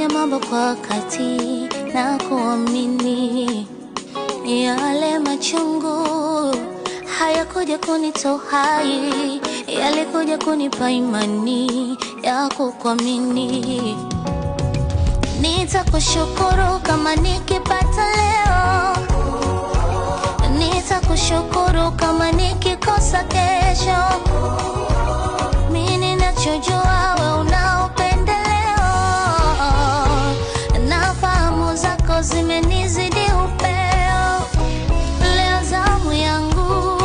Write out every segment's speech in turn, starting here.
kufanya mambo kwa wakati na kuamini. Yale machungu hayakuja kunitoa hai, yalikuja kunipa imani ya kukuamini. Nitakushukuru kama nikipata leo, nitakushukuru kama nikikosa kesho. Mimi ninachojua wewe una upendeleo, na fahamu zako zimenizidi upeo. Leo zamu yangu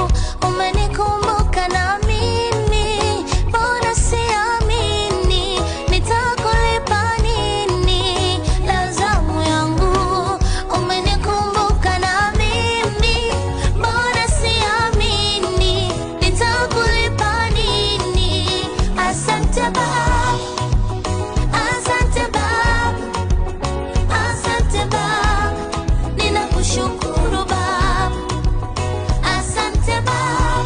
umenikumbuka, na mimi bora siamini nitakulipa nini. Leo zamu yangu umenikumbuka, na mimi bora siamini nitakulipa nini. Asante Baba, asante Baba, asante Baba, ninakushukuru Baba. Asante Baba,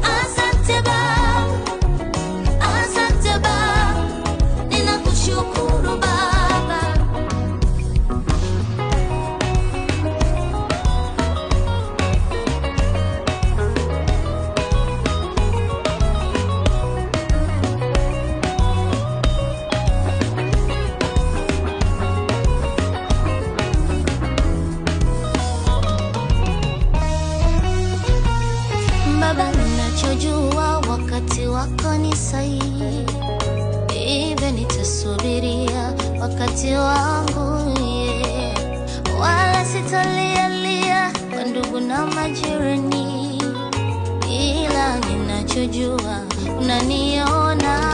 asante Baba, asante Baba, ninakushukuru Baba. Baba, ninachojua wakati wako ni sahihi, hivyo nitasubiria wakati wangu, yeah. Wala sitalialia kwa ndugu na majirani, ila ninachojua unaniona.